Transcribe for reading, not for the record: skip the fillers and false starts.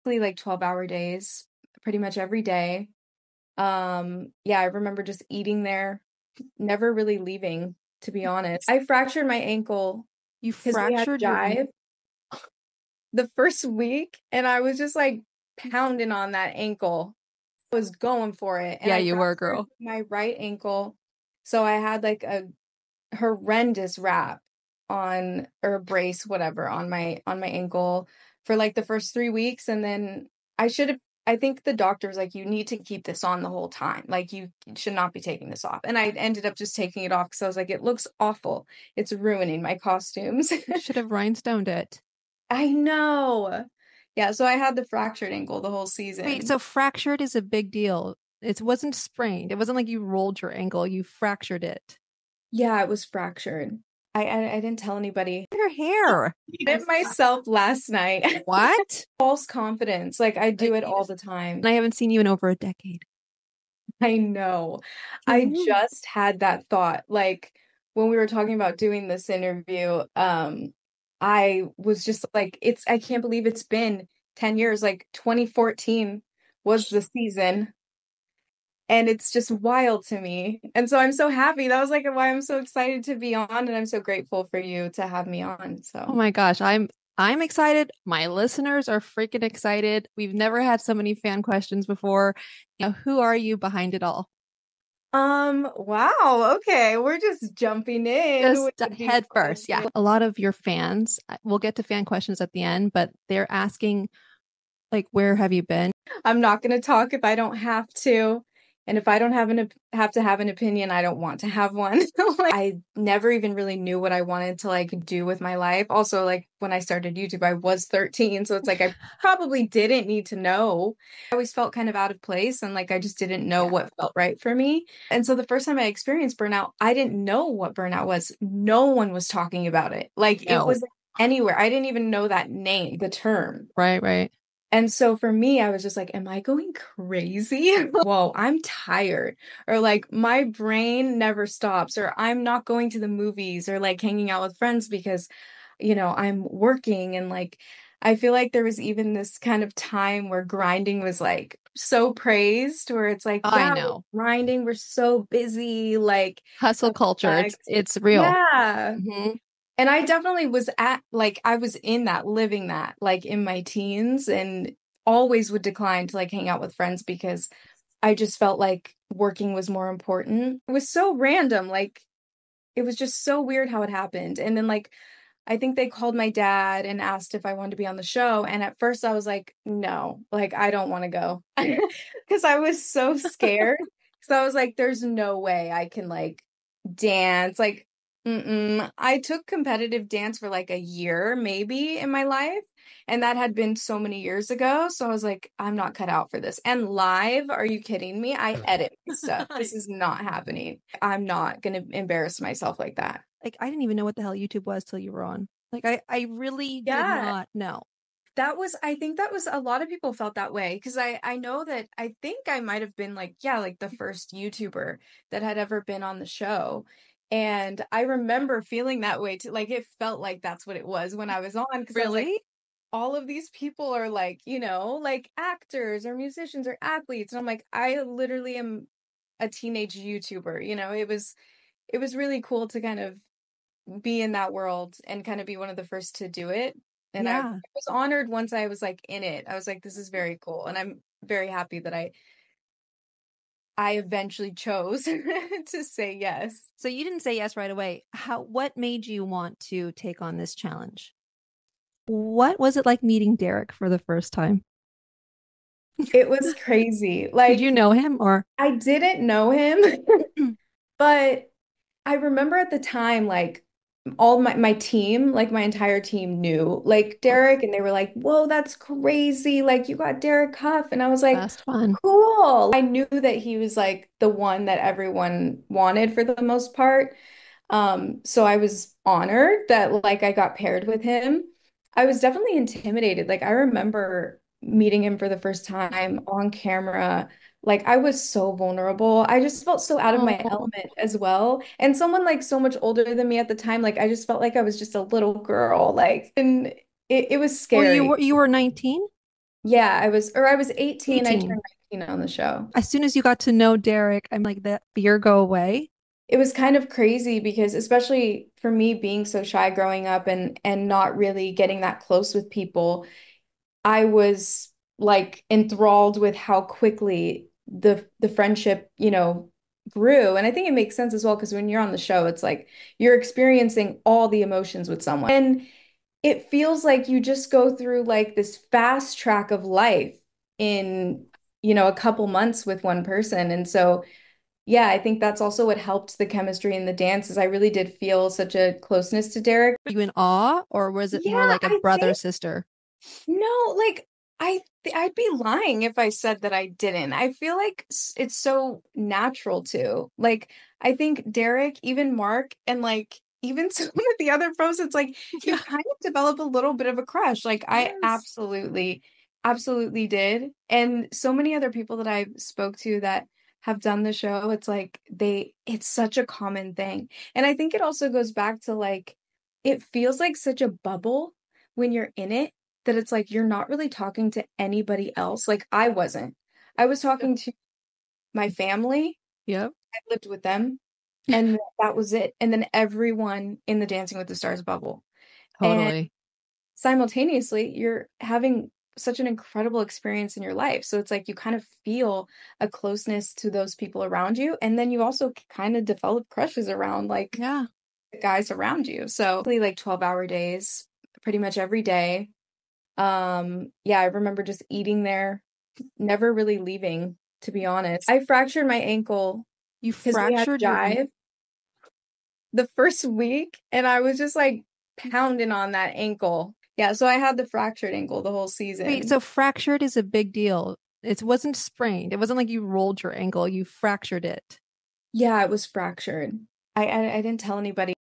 like 12-hour days pretty much every day. Yeah, I remember just eating there, never really leaving, to be honest. I fractured my ankle You because we had fractured your ankle. jive the first week, and I was just like pounding on that ankle. I was going for it, and Yeah, I you were, fractured girl. my right ankle. So I had like a horrendous wrap on or brace, whatever, on my ankle for like the first 3 weeks, and then I should have. I think the doctor was like, you need to keep this on the whole time. Like, you should not be taking this off. And I ended up just taking it off because I was like, it looks awful. It's ruining my costumes. Should have rhinestoned it. I know. Yeah, so I had the fractured ankle the whole Wait, season. so fractured is a big deal. It wasn't sprained. It wasn't like you rolled your ankle, you fractured it. Yeah, it was fractured. I didn't tell anybody. Your hair. I did it myself last night. What? False confidence. Like, I do Like it you all just, the time. and I haven't seen you in over a decade. I know. I Mhm. just had that thought. Like, when we were talking about doing this interview, I was just like, I can't believe it's been 10 years. Like, 2014 was the season. And it's just wild to me. And so I'm so happy. That was like why I'm so excited to be on, and I'm so grateful for you to have me on. Oh So, my gosh, I'm excited. My listeners are freaking excited. We've never had so many fan questions before. Who are you behind it all? wow. Okay. We're just jumping in Just with the deep head first. Yeah. question. A lot of your fans, we'll get to fan questions at the end, but they're asking, like, where have you been? I'm not going to talk if I don't have to. And if I don't have to have an opinion, I don't want to have one. Like, I never even really knew what I wanted to like do with my life. Also, like when I started YouTube, I was 13, so it's like I probably didn't need to know. I always felt kind of out of place, and like I just didn't know Yeah. what felt right for me. And so the first time I experienced burnout, I didn't know what burnout was. No one was talking about it. Like, it No. was anywhere. I didn't even know that name, the term. Right, right. And so for me, I was just like, am I going crazy? Whoa, I'm tired. Or like, my brain never stops. Or I'm not going to the movies or like hanging out with friends because, I'm working. And like, I feel like there was even this kind of time where grinding was like so praised, where it's like, I yeah, we're know. grinding, we're so busy, like, Hustle culture. It's flex. it's real. Yeah. Hmm. And I definitely I was in that, living that, like in my teens, and always would decline to like hang out with friends because I just felt like working was more important. It was so random. Like, it was just so weird how it happened. And then, like, I think they called my dad and asked if I wanted to be on the show. And at first I was like, no, like, I don't want to go because I was so scared. So I was like, there's no way I can like dance. Like, I took competitive dance for like a year, maybe, in my life. And that had been so many years ago. So I was like, I'm not cut out for this. And live, are you kidding me? I edit my stuff. This is not happening. I'm not going to embarrass myself like that. Like, I didn't even know what the hell YouTube was till you were on. Like, I really did Yeah. not know. I think that was a lot of people felt that way because I know that I think I might have been like, yeah, like the first YouTuber that had ever been on the show. And I remember feeling that way too. Like, it felt like that's what it was when I was on, because I was like, Really? all of these people are like, like actors or musicians or athletes. And I'm like, I literally am a teenage YouTuber. It was really cool to kind of be in that world and kind of be one of the first to do it. And I Yeah. was honored once I was like in it. I was like, this is very cool. And I'm very happy that I eventually chose to say yes. So you didn't say yes right away. What made you want to take on this challenge? What was it like meeting Derek for the first time? It was crazy. Did you Like, know him or I didn't know him, but I remember at the time, like, all my team, like my entire team knew like Derek, and they were like, whoa, that's crazy. Like, you got Derek Huff. And I was like, fast fun? cool. I knew that he was like the one that everyone wanted for the most part. So I was honored that like I got paired with him. I was definitely intimidated. Like, I remember meeting him for the first time on camera. Like, I was so vulnerable. I just felt so out of my Oh, element as well. And someone like so much older than me at the time, like I just felt like I was just a little girl. Like, and it was well, you were scary. you were 19? Yeah, I was 18. I 18. turned 19 on the show. As soon as you got to know Derek, I'm like, that fear go away. It was kind of crazy because especially for me being so shy growing up and not really getting that close with people, I was like enthralled with how quickly the friendship, grew. And I think it makes sense as well because when you're on the show, it's like you're experiencing all the emotions with someone. And it feels like you just go through like this fast track of life in, a couple months with one person. And so yeah, I think that's also what helped the chemistry in the dance is I really did feel such a closeness to Derek. Were you in awe, or was it Yeah, more like a I brother think sister? no, like I'd be lying if I said that I didn't. I feel like it's so natural to. Like I think Derek, even Mark, and like even some of the other pros, it's like you Yeah. kind of develop a little bit of a crush. Like I Yes. absolutely did. And so many other people that I spoke to that have done the show, it's like it's such a common thing. And I think it also goes back to like it feels like such a bubble when you're in it that it's like you're not really talking to anybody else. Like I wasn't. I was talking to my family. Yep. I lived with them, and that was it. And then everyone in the Dancing with the Stars bubble. And Totally. simultaneously, you're having such an incredible experience in your life. So it's like you kind of feel a closeness to those people around you. And then you also kind of develop crushes around like Yeah. the guys around you. So like 12-hour days pretty much every day. Yeah, I remember just eating there, never really leaving, to be honest. I fractured my ankle You because we had fractured your ankle. jive the first week, and I was just like pounding on that ankle. Yeah, so I had the fractured ankle the whole Wait, season. so fractured is a big deal. It wasn't sprained. It wasn't like you rolled your ankle, you fractured it. Yeah, it was fractured. I didn't tell anybody.